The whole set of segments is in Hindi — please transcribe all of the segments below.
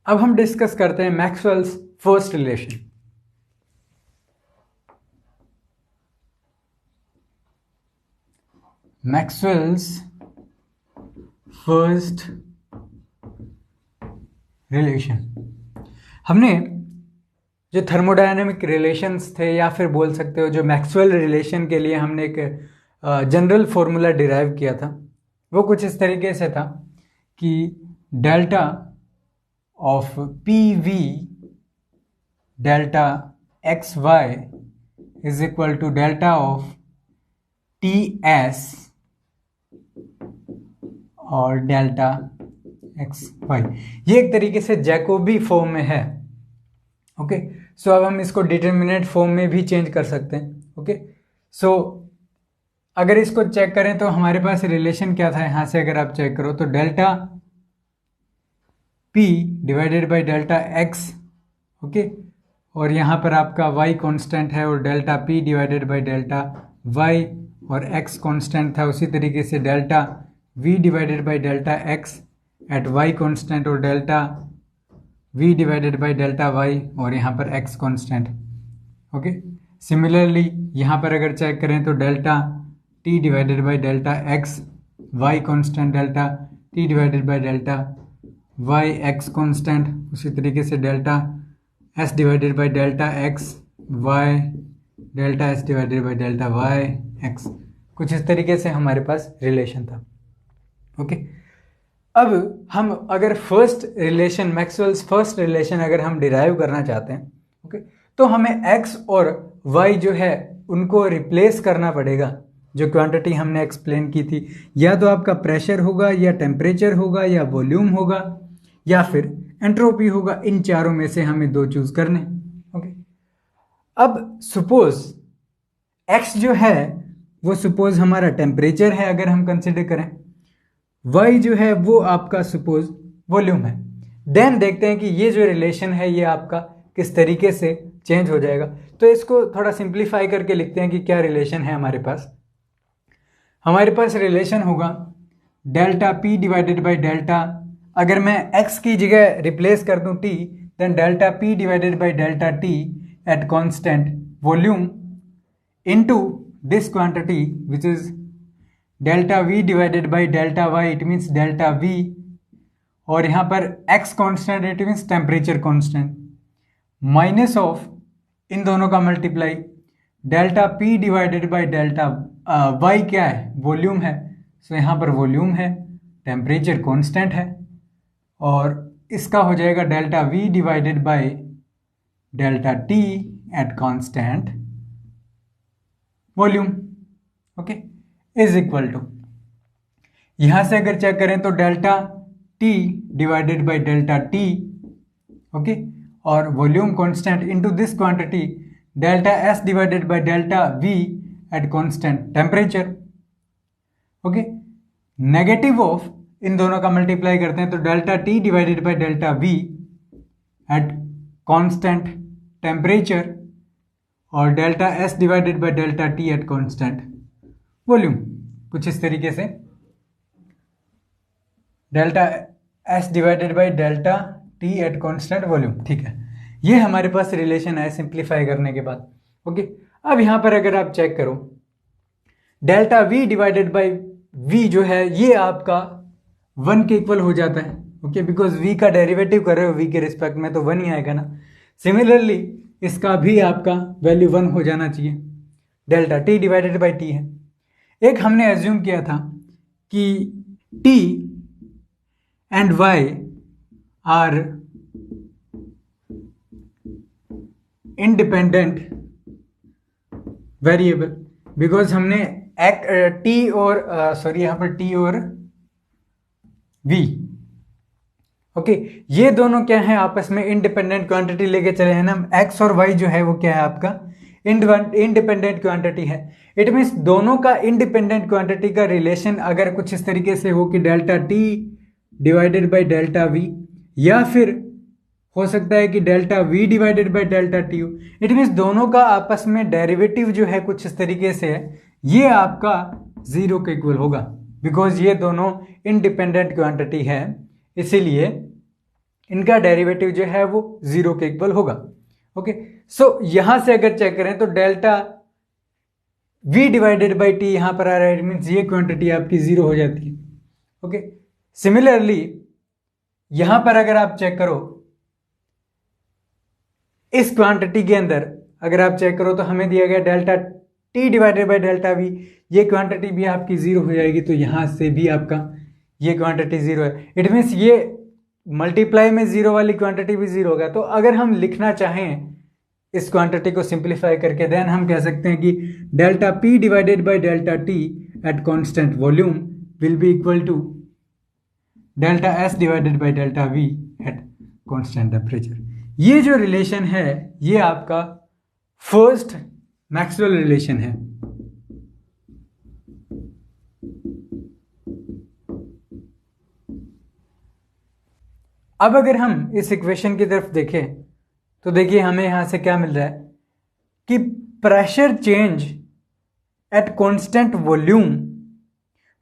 अब हम डिस्कस करते हैं Maxwell's first relation. Maxwell's first relation, हमने जो थर्मोडायनेमिक रिलेशंस थे या फिर बोल सकते हो जो मैक्सवेल रिलेशन के लिए हमने एक जनरल फॉर्मूला डिराइव किया था, वो कुछ इस तरीके से था कि delta of P V delta X Y is equal to delta of T S और डेल्टा एक्स वाई। ये एक तरीके से जैकोबी फॉर्म में है। ओके, सो अब हम इसको डिटर्मिनेंट फॉर्म में भी चेंज कर सकते हैं। ओके, सो अगर इसको चेक करें तो हमारे पास रिलेशन क्या था, यहां से अगर आप चेक करो तो delta p divided by delta x। Okay, और यहाँ पर आपका y कांस्टेंट है और delta p divided by delta y और x कांस्टेंट था। उसी तरीके से delta v divided by delta x at y constant और delta v divided by delta y और यहाँ पर x कांस्टेंट। ओके, सिमिलरली यहाँ पर अगर चेक करें तो delta t divided by delta x y constant, delta t divided by delta y x constant, उसी तरीके से delta s divided by delta x y delta s divided by delta y x। कुछ इस तरीके से हमारे पास रिलेशन था। ओके, अब हम अगर first relation, Maxwell's first relation अगर हम डिराइव करना चाहते हैं, ओके, तो हमें x और y जो है उनको रिप्लेस करना पड़ेगा। जो क्वांटिटी हमने एक्सप्लेन की थी, या तो आपका प्रेशर होगा या टेम्परेचर होगा या वॉल्यूम होगा या फिर एंट्रोपी होगा, इन चारों में से हमें दो चूज करने। ओके, अब सपोज x जो है वो सपोज हमारा टेम्परेचर है अगर हम कंसिडर करें, y जो है वो आपका सपोज वॉल्यूम है। देन देखते हैं कि ये जो रिलेशन है ये आपका किस तरीके से चेंज हो जाएगा। तो इसको थोड़ा सिंप्लीफाई करके लिखते हैं कि क्या रिलेशन है हमारे पास। हमारे पास रिलेशन होगा delta p divided by delta, अगर मैं x की जगह रिप्लेस कर दूं t, then delta p divided by delta t at constant volume into this quantity which is delta v divided by delta y, it means delta v, और यहाँ पर x constant it means temperature constant, minus of इन दोनों का multiply delta p divided by delta y क्या है, वॉल्यूम है, सो यहाँ पर वॉल्यूम है, टेम्परेचर कांस्टेंट है, और इसका हो जाएगा delta v divided by delta t at constant volume. Okay, is equal to, यहां से अगर चेक करें तो delta t divided by delta t, okay, और volume constant into this quantity delta s divided by delta v at constant temperature. Okay, negative of इन दोनों का मल्टीप्लाई करते हैं तो delta t divided by delta v at constant temperature और delta s divided by delta t at constant volume. कुछ इस तरीके से delta s divided by delta t at constant volume. ठीक है, ये हमारे पास रिलेशन है सिंप्लीफाई करने के बाद। ओके, अब यहां पर अगर आप चेक करो delta v divided by v जो है ये आपका 1 के इक्वल हो जाता है। ओके, बिकॉज v का डेरिवेटिव कर रहे हो v के रिस्पेक्ट में तो 1 ही आएगा ना। सिमिलरली इसका भी आपका वैल्यू 1 हो जाना चाहिए, delta t divided by t है। एक हमने एज्यूम किया था कि t and y are independent variable, because हमने t और सॉरी यहाँ पर t और v, ओके, ये दोनों क्या है आपस में इंडिपेंडेंट क्वांटिटी लेके चले हैं ना। x और y जो है वो क्या है आपका इंडिपेंडेंट क्वांटिटी है। इट मीन्स दोनों का इंडिपेंडेंट क्वांटिटी का रिलेशन अगर कुछ इस तरीके से हो कि delta t divided by delta v, या फिर हो सकता है कि delta v divided by delta t हो। इट मीन्स दोनों का आपस में डेरिवेटिव जो है कुछ इस तरीके से है, ये आपका 0 के इक्वल होगा, बिकॉज ये दोनों इंडिपेंडेंट क्वांटिटी है, इसीलिए इनका डेरिवेटिव जो है वो 0 के इक्वल होगा। ओके, सो यहां से अगर चेक करें तो delta v divided by T यहां पर आ रहा है, इट मीन्स ये क्वांटिटी आपकी 0 हो जाती है। ओके, सिमिलरली यहां पर अगर आप चेक करो इस क्वांटिटी के अंदर अगर आप चेक करो तो हमें दिया गया delta T divided by delta we, ये क्वांटिटी भी आपकी 0 हो जाएगी, तो यहां से भी आपका ये क्वांटिटी 0 है। इट मीन्स ये मल्टीप्लाई में 0 वाली क्वांटिटी भी 0 होगा। तो अगर हम लिखना चाहें इस क्वांटिटी को सिंप्लीफाई करके, देन हम कह सकते हैं कि delta P divided by delta T at constant volume will be equal to delta S divided by delta V at constant temperature. ये जो रिलेशन है ये आपका फर्स्ट मैक्सवेल रिलेशन है। अब अगर हम इस इक्वेशन की तरफ देखें तो देखिए हमें यहां से क्या मिल रहा है कि pressure change at constant volume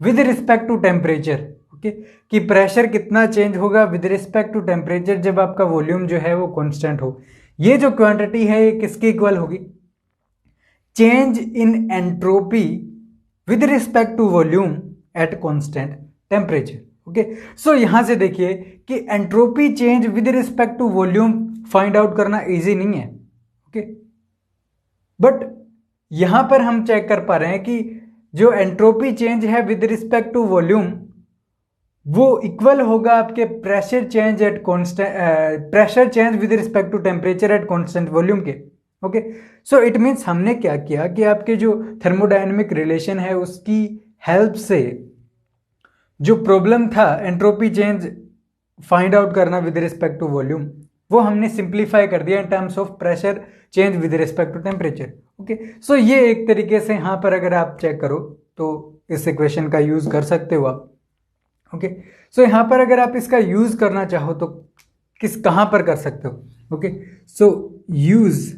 with respect to temperature. Okay, कि प्रेशर कितना चेंज होगा विद रिस्पेक्ट टू टेम्परेचर जब आपका वॉल्यूम जो है वो कांस्टेंट हो। ये जो क्वांटिटी है ये किसके इक्वल होगी? Change in entropy with respect to volume at constant temperature. Okay, so यहां से देखिए कि entropy change with respect to volume find out करना इजी नहीं है। ओके, बट यहां पर हम चेक कर पा रहे हैं कि जो एंट्रोपी चेंज है विद रिस्पेक्ट टू वॉल्यूम वो इक्वल होगा आपके pressure change at constant pressure change with respect to temperature at constant volume के। ओके, सो इट मीन्स हमने क्या किया कि आपके जो थर्मोडायनेमिक रिलेशन है उसकी हेल्प से जो प्रॉब्लम था एंट्रोपी चेंज फाइंड आउट करना विद रिस्पेक्ट टू वॉल्यूम वो हमने सिंप्लीफाई कर दिया in terms of pressure change with respect to temperature. Okay, so ये एक तरीके से यहां पर अगर आप चेक करो तो इस इक्वेशन का यूज कर सकते हो आप। ओके, सो यहां पर अगर आप इसका यूज करना चाहो तो कहां पर कर सकते हो? ओके, सो यूज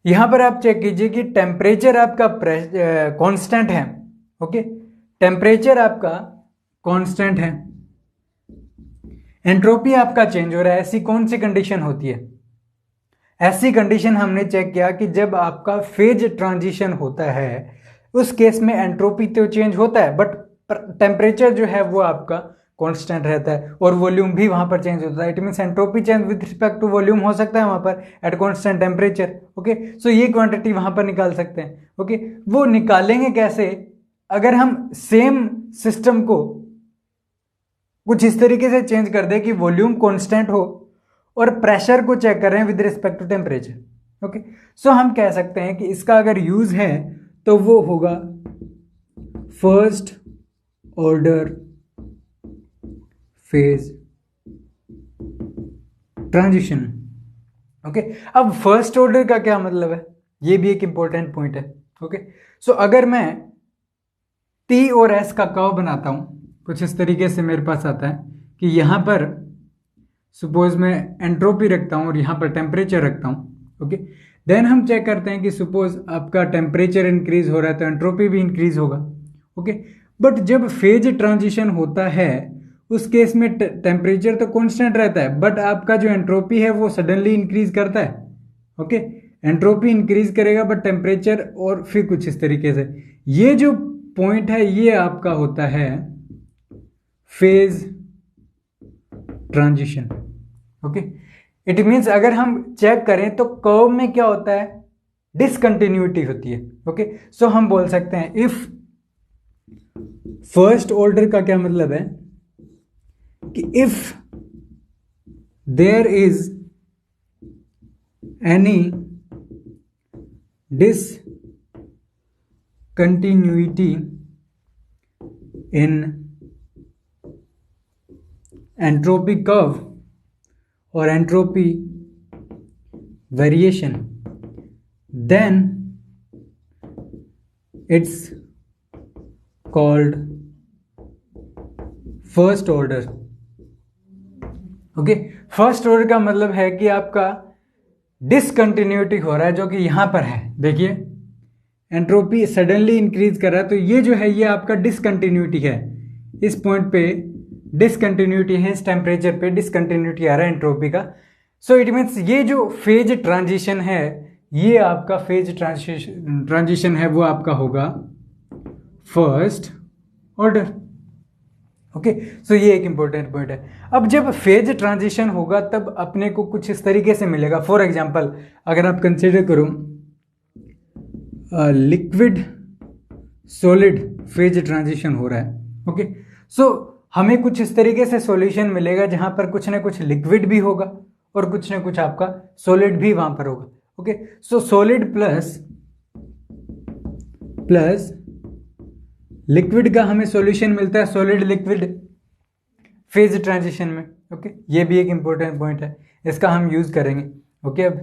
यहां पर आप चेक कीजिए कि टेम्परेचर आपका कांस्टेंट है। ओके, टेम्परेचर आपका कांस्टेंट है, एंट्रोपी आपका चेंज हो रहा है। ऐसी कौन सी कंडीशन होती है? ऐसी कंडीशन हमने चेक किया कि जब आपका फेज ट्रांजिशन होता है उस केस में एंट्रोपी तो चेंज होता है बट टेम्परेचर जो है वो आपका कांस्टेंट रहता है और वॉल्यूम भी वहां पर चेंज होता है। It means entropy change with respect to volume हो सकता है वहां पर at constant temperature. Okay, so ये क्वांटिटी वहां पर निकाल सकते हैं। ओके, वो निकालेंगे कैसे? अगर हम सेम सिस्टम को कुछ इस तरीके से चेंज कर दे कि वॉल्यूम कांस्टेंट हो और प्रेशर को चेक कर रहे हैं with respect to temperature. Okay, so हम कह सकते हैं कि इसका अगर यूज है तो वो होगा first order phase transition. Okay, अब फर्स्ट ऑर्डर का क्या मतलब है ये भी एक इंपॉर्टेंट पॉइंट है। ओके, सो अगर मैं टी और एस का कर्व बनाता हूं कुछ इस तरीके से मेरे पास आता है कि यहां पर सपोज मैं एंट्रोपी रखता हूं और यहां पर टेम्परेचर रखता हूं। ओके, देन हम चेक करते हैं कि सपोज आपका टेम्परेचर इंक्रीज हो रहा है तो एंट्रोपी भी इंक्रीज होगा। ओके, बट जब फेज ट्रांजिशन होता है उस केस में टेम्परेचर तो कांस्टेंट रहता है बट आपका जो एंट्रोपी है वो सडनली इंक्रीज करता है। ओके, एंट्रोपी इंक्रीज करेगा बट टेम्परेचर और फिर कुछ इस तरीके से। ये जो पॉइंट है ये आपका होता है phase transition. Okay, it means अगर हम चेक करें तो कर्व में क्या होता है? डिसकंटिन्यूटी होती है। ओके, सो हम बोल सकते हैं इफ फर्स्ट ऑर्डर का क्या मतलब है कि if there is any discontinuity in entropy curve or entropy variation, then it's called first order. Okay, first order का मतलब है कि आपका डिसकंटिन्यूटी हो रहा है जो कि यहां पर है। देखिए एंट्रोपी सडनली इंक्रीज कर रहा है तो ये जो है ये आपका डिसकंटिन्यूटी है। इस पॉइंट पे डिसकंटिन्यूटी है, इस टेम्परेचर पे डिसकंटिन्यूटी आ रहा है एंट्रोपी का। सो इट मीन्स ये जो फेज ट्रांजिशन है, ये आपका फेज ट्रांजिशन है वो आपका होगा फर्स्ट ऑर्डर। ओके, सो ये एक इंपॉर्टेंट पॉइंट है। अब जब फेज ट्रांजिशन होगा तब अपने को कुछ इस तरीके से मिलेगा। फॉर एग्जांपल अगर आप कंसिडर करो लिक्विड सॉलिड फेज ट्रांजिशन हो रहा है। ओके, सो हमें कुछ इस तरीके से सॉल्यूशन मिलेगा जहां पर कुछ ना कुछ लिक्विड भी होगा और कुछ ना कुछ आपका सॉलिड भी वहां पर होगा। ओके, सो सॉलिड प्लस लिक्विड का हमें सॉल्यूशन मिलता है सॉलिड लिक्विड फेज ट्रांजिशन में। ओके, ये भी एक इंपॉर्टेंट पॉइंट है, इसका हम यूज करेंगे। ओके, अब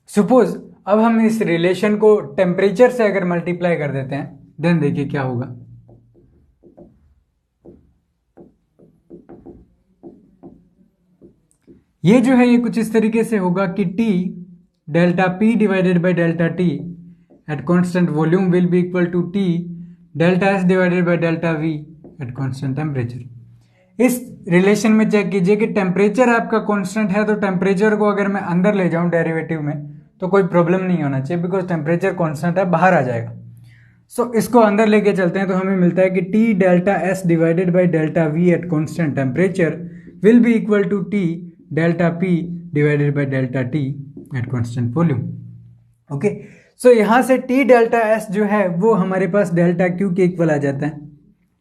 सपोज अब हम इस रिलेशन को टेम्परेचर से अगर मल्टीप्लाई कर देते हैं, देन देखिए क्या होगा। ये जो है ये कुछ इस तरीके से होगा कि T delta P divided by delta T at constant volume will be equal to T delta S divided by delta V at constant temperature. इस रिलेशन में चेक कीजिए कि टेम्परेचर आपका कांस्टेंट है, तो टेम्परेचर को अगर मैं अंदर ले जाऊं डेरिवेटिव में तो कोई प्रॉब्लम नहीं होना चाहिए, बिकॉज टेम्परेचर कांस्टेंट है, बाहर आ जाएगा। सो इसको अंदर लेके चलते हैं तो हमें मिलता है कि T delta S divided by delta V at constant temperature will be equal to T delta P divided by delta T at constant volume. Okay, so यहां से T डेल्टा S जो है वो हमारे पास डेल्टा Q के इक्वल आ जाता है।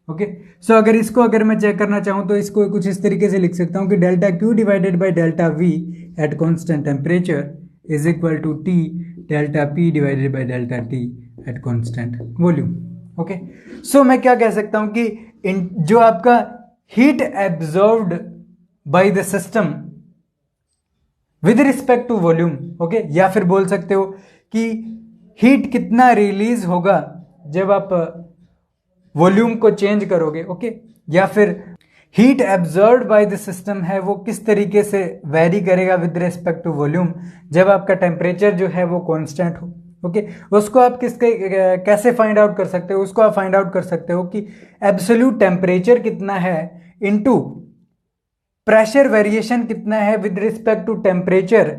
ओके, सो अगर मैं चेक करना चाहूं तो इसको कुछ इस तरीके से लिख सकता हूं कि delta Q divided by delta V at constant temperature is equal to T delta P divided by delta T at constant volume. Okay, so मैं क्या कह सकता हूं कि जो आपका heat absorbed by the system with respect to volume, okay, या फिर बोल सकते हो कि हीट कितना रिलीज होगा जब आप वॉल्यूम को चेंज करोगे। ओके, या फिर heat absorbed by the system है वो किस तरीके से वेरी करेगा विद रिस्पेक्ट टू वॉल्यूम जब आपका टेम्परेचर जो है वो कांस्टेंट हो। ओके, उसको आप कैसे फाइंड आउट कर सकते हो? उसको आप फाइंड आउट कर सकते हो कि एब्सोल्यूट टेम्परेचर कितना है इनटू प्रेशर वेरिएशन कितना है with respect to temperature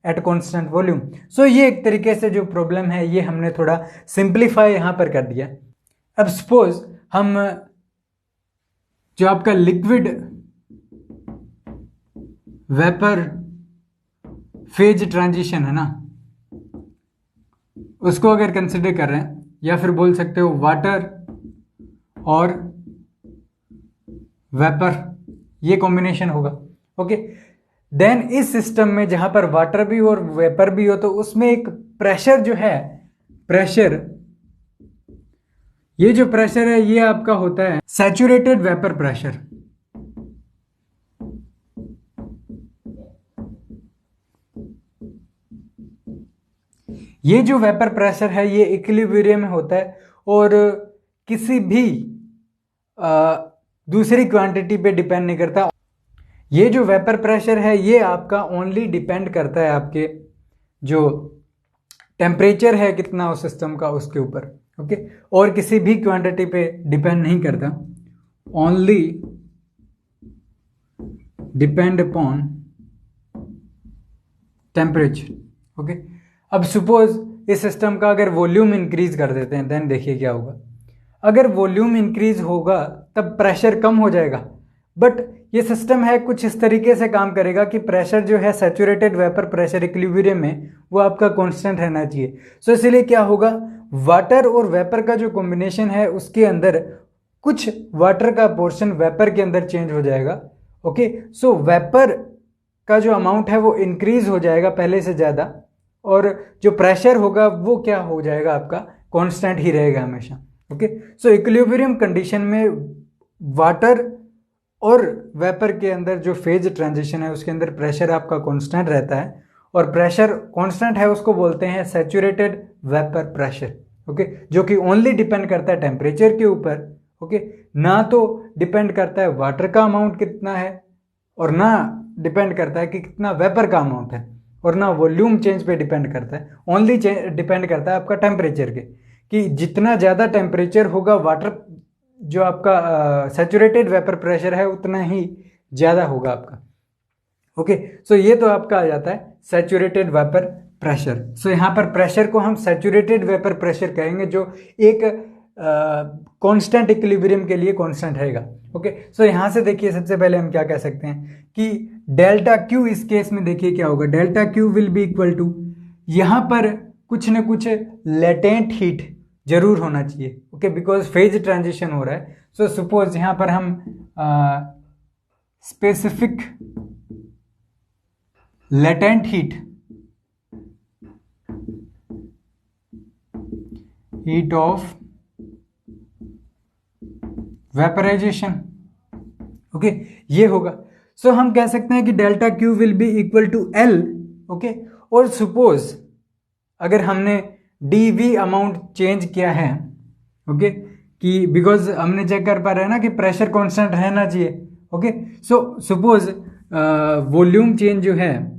at constant volume. So ये एक तरीके से जो प्रॉब्लम है ये हमने थोड़ा सिंप्लीफाई यहां पर कर दिया। अब सपोज हम जो आपका लिक्विड वेपर फेज ट्रांजिशन है ना, उसको अगर कंसिडर कर रहे हैं, या फिर बोल सकते हो वाटर और वेपर ये कॉम्बिनेशन होगा। ओके, देन इस सिस्टम में जहां पर वाटर भी हो और वेपर भी हो तो उसमें एक प्रेशर जो है, ये जो प्रेशर है ये आपका होता है सैचुरेटेड वेपर प्रेशर। ये जो वेपर प्रेशर है ये इक्विलिब्रियम में होता है और किसी भी दूसरी क्वांटिटी पे डिपेंड नहीं करता। ये जो वेपर प्रेशर है ये आपका ओनली डिपेंड करता है आपके जो टेम्परेचर है कितना उस सिस्टम का उसके ऊपर। ओके, और किसी भी क्वांटिटी पे डिपेंड नहीं करता, only depend upon temperature. Okay, अब सपोज इस सिस्टम का अगर वॉल्यूम इंक्रीज कर देते हैं, देन देखिए क्या होगा। अगर वॉल्यूम इंक्रीज होगा तब प्रेशर कम हो जाएगा, बट ये सिस्टम है कुछ इस तरीके से काम करेगा कि प्रेशर जो है सैचुरेटेड वेपर प्रेशर इक्विलिब्रियम में वो आपका कांस्टेंट रहना चाहिए। सो इसलिए क्या होगा, वाटर और वेपर का जो कॉम्बिनेशन है उसके अंदर कुछ वाटर का पोर्शन वेपर के अंदर चेंज हो जाएगा। ओके, सो वेपर का जो अमाउंट है वो इंक्रीज हो जाएगा पहले से ज़्यादा, और जो प्रेशर होगा वो क्या हो जाएगा आपका कांस्टेंट ही रहेगा हमेशा। ओके, सो इक्विलिब्रियम कंडीशन में वाटर और वेपर के अंदर जो फेज ट्रांजिशन है उसके अंदर प्रेशर आपका कांस्टेंट रहता है, और प्रेशर कांस्टेंट है उसको बोलते हैं सैचुरेटेड वेपर प्रेशर। ओके, जो कि ओनली डिपेंड करता है टेम्परेचर के ऊपर। ओके, ना तो डिपेंड करता है वाटर का अमाउंट कितना है, और ना डिपेंड करता है कि कितना वेपर का अमाउंट है, और ना वॉल्यूम चेंज पे डिपेंड करता है, ओनली डिपेंड करता है आपका टेम्परेचर के, कि जितना ज़्यादा टेम्परेचर होगा वाटर जो आपका सैचुरेटेड वेपर प्रेशर है उतना ही ज़्यादा होगा आपका। ओके, सो ये तो आपका आ जाता है सैचुरेटेड वेपर प्रेशर। सो यहाँ पर प्रेशर को हम सैचुरेटेड वेपर प्रेशर कहेंगे, जो एक कांस्टेंट इक्विलिब्रियम के लिए कांस्टेंट रहेगा। ओके, सो यहाँ से देखिए सबसे पहले हम क्या कह सकते हैं कि डेल्टा क्यू इस केस में देखिए क्या होगा, delta Q will be equal to, यहाँ पर कुछ न कुछ लेटेंट हीट जरूर होना चाहिए। ओके, बिकॉज फेज ट्रांजिशन हो रहा है। सो सपोज यहाँ पर हम specific latent heat of vaporization, okay, ये होगा। सो हम कह सकते हैं कि delta Q will be equal to L. Okay, और सपोज अगर हमने डीवी अमाउंट चेंज किया है, ओके, कि बिकॉज हमने चेक कर पा रहे हैं ना कि प्रेशर कांस्टेंट रहना चाहिए। Okay, so suppose volume change जो है,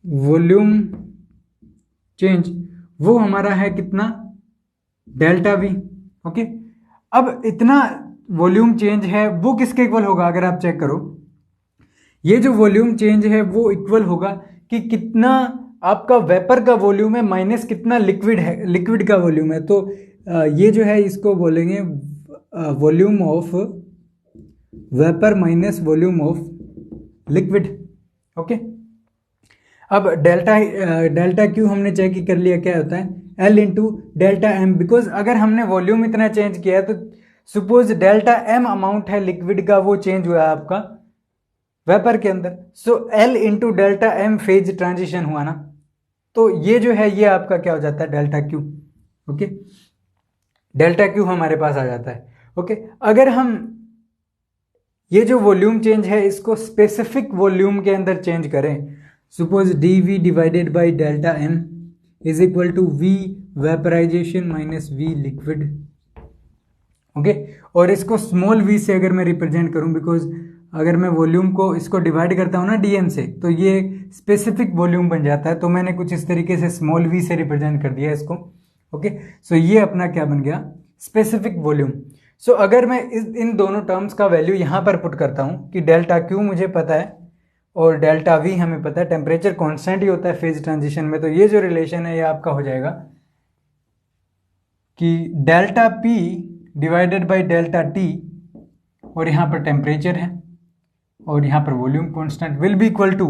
वॉल्यूम चेंज वो हमारा है कितना, डेल्टा वी। ओके, अब इतना वॉल्यूम चेंज है वो किसके इक्वल होगा, अगर आप चेक करो, ये जो वॉल्यूम चेंज है वो इक्वल होगा कि कितना आपका वेपर का वॉल्यूम है माइनस कितना लिक्विड है, लिक्विड का वॉल्यूम है। तो ये जो है इसको बोलेंगे volume of vapour minus volume of liquid. Okay, अब डेल्टा क्यू हमने चेक कर लिया क्या होता है, L into delta M, because अगर हमने वॉल्यूम इतना चेंज किया है तो सपोज डेल्टा एम अमाउंट है लिक्विड का, वो चेंज हुआ है आपका वेपर के अंदर। So L into delta M phase transition हुआ ना, तो ये जो है ये आपका क्या हो जाता है, delta Q. Okay, delta Q हमारे पास आ जाता है। ओके, अगर हम ये जो वॉल्यूम चेंज है इसको स्पेसिफिक वॉल्यूम के अंदर चेंज करें, suppose D V divided by delta M is equal to V vaporization minus V liquid. Okay, और इसको स्मॉल वी से अगर मैं रिप्रेजेंट करूं, बिकॉज अगर मैं वॉल्यूम को इसको डिवाइड करता हूं ना डीएम से, तो ये स्पेसिफिक वॉल्यूम बन जाता है। तो मैंने कुछ इस तरीके से स्मॉल वी से रिप्रेजेंट कर दिया इसको। ओके, सो ये अपना क्या बन गया, स्पेसिफिक वॉल्यूम। सो अगर मैं इन दोनों टर्म्स का वैल्यू यहां पर पुट करता हूं कि डेल्टा क्यू मुझे पता है और डेल्टा वी हमें पता है, टेम्परेचर कांस्टेंट ही होता है फेज ट्रांजिशन में, तो ये जो रिलेशन है ये आपका हो जाएगा कि delta P divided by delta T, और यहाँ पर टेम्परेचर है और यहाँ पर volume constant, will be equal to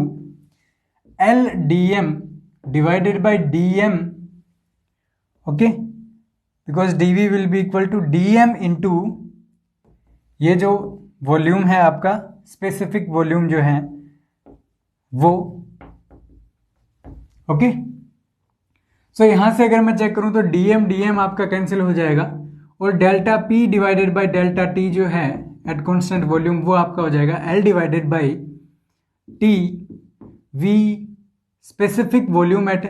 L D M divided by D M. Okay, because D V will be equal to D M into ये जो वॉल्यूम है आपका स्पेसिफिक वॉल्यूम जो है वो। ओके, सो यहां से अगर मैं चेक करूं तो डीएम आपका कैंसिल हो जाएगा, और delta P divided by delta T जो है एट कांस्टेंट वॉल्यूम वो आपका हो जाएगा L divided by T V specific volume at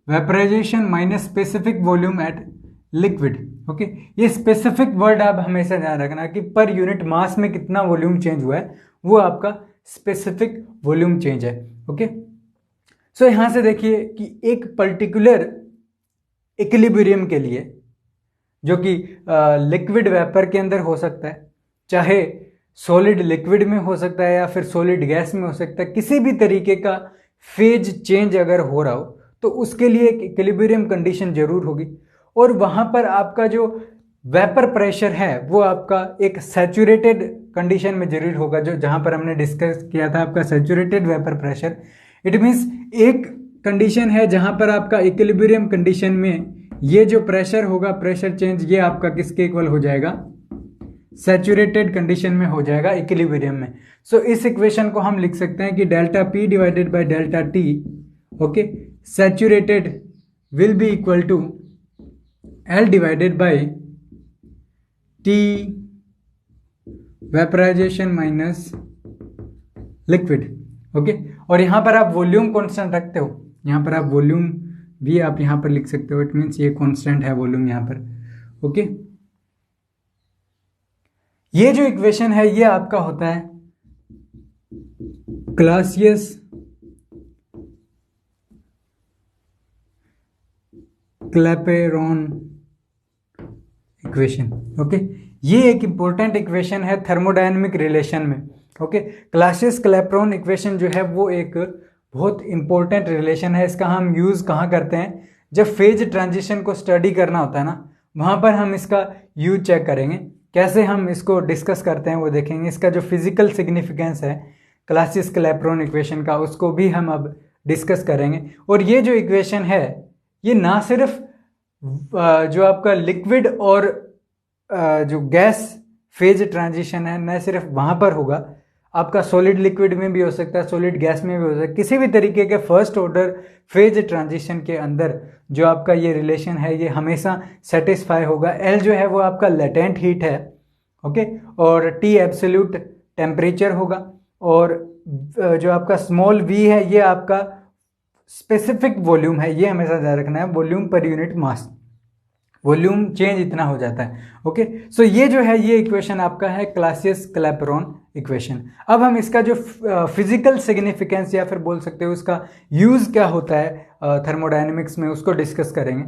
vaporization minus specific volume at liquid. Okay, ये स्पेसिफिक वर्ड आप हमेशा ध्यान रखना कि पर यूनिट मास में कितना वॉल्यूम चेंज हुआ है वो आपका स्पेसिफिक वॉल्यूम चेंज है। ओके, सो यहां से देखिए कि एक पर्टिकुलर इक्विलिब्रियम के लिए, जो कि लिक्विड वेपर के अंदर हो सकता है, चाहे सॉलिड लिक्विड में हो सकता है या फिर सॉलिड गैस में हो सकता है, किसी भी तरीके का फेज चेंज अगर हो रहा हो तो उसके लिए एक इक्विलिब्रियम कंडीशन जरूर होगी, और वहां पर आपका जो वेपर प्रेशर है वो आपका एक सैचुरेटेड कंडीशन में जरूर होगा, जो जहां पर हमने डिस्कस किया था आपका saturated vapour pressure. It means एक कंडीशन है जहां पर आपका इक्विलिब्रियम कंडीशन में ये जो प्रेशर होगा, प्रेशर चेंज, ये आपका किसके इक्वल हो जाएगा, सैचुरेटेड कंडीशन में हो जाएगा इक्विलिब्रियम में। सो इस इक्वेशन को हम लिख सकते हैं कि delta P divided by delta T, okay, saturated will be equal to L divided by T vaporization minus liquid. Okay, और यहां पर आप वॉल्यूम कांस्टेंट रखते हो, यहां पर आप वॉल्यूम भी आप यहां पर लिख सकते हो, इट मीन्स ये कांस्टेंट है वॉल्यूम यहां पर। ओके, ये जो इक्वेशन है ये आपका होता है क्लासियस क्लैपेरॉन इक्वेशन। ओके, ये एक इम्पोर्टेंट इक्वेशन है थर्मोडायनेमिक रिलेशन में। ओके, क्लासियस-क्लैपेरॉन इक्वेशन जो है वो एक बहुत इंपॉर्टेंट रिलेशन है। इसका हम यूज़ कहाँ करते हैं? जब फेज ट्रांजिशन को स्टडी करना होता है ना, वहाँ पर हम इसका यूज चेक करेंगे। कैसे हम इसको डिस्कस करते हैं वो देखेंगे। इसका जो फिजिकल सिग्निफिकेंस है क्लासियस-क्लैपेरॉन इक्वेशन का, उसको भी हम अब डिस्कस करेंगे। और ये जो इक्वेशन है ये ना सिर्फ जो आपका लिक्विड और जो गैस फेज ट्रांजिशन है न सिर्फ वहाँ पर होगा, आपका सॉलिड लिक्विड में भी हो सकता है, सॉलिड गैस में भी हो सकता है। किसी भी तरीके के फर्स्ट ऑर्डर फेज ट्रांजिशन के अंदर जो आपका ये रिलेशन है ये हमेशा सेटिस्फाई होगा। एल जो है वो आपका लेटेंट हीट है, ओके, और टी एब्सोल्यूट टेम्परेचर होगा, और जो आपका स्मॉल वी है ये आपका स्पेसिफिक वॉल्यूम है। ये हमेशा ध्यान रखना है, volume per unit mass, volume change इतना हो जाता है। ओके, सो ये जो है ये इक्वेशन आपका है क्लासियस-क्लैपेरॉन इक्वेशन। अब हम इसका जो फिजिकल सिग्निफिकेंस या फिर बोल सकते हो इसका यूज़ क्या होता है थर्मोडायनेमिक्स में, उसको डिस्कस करेंगे।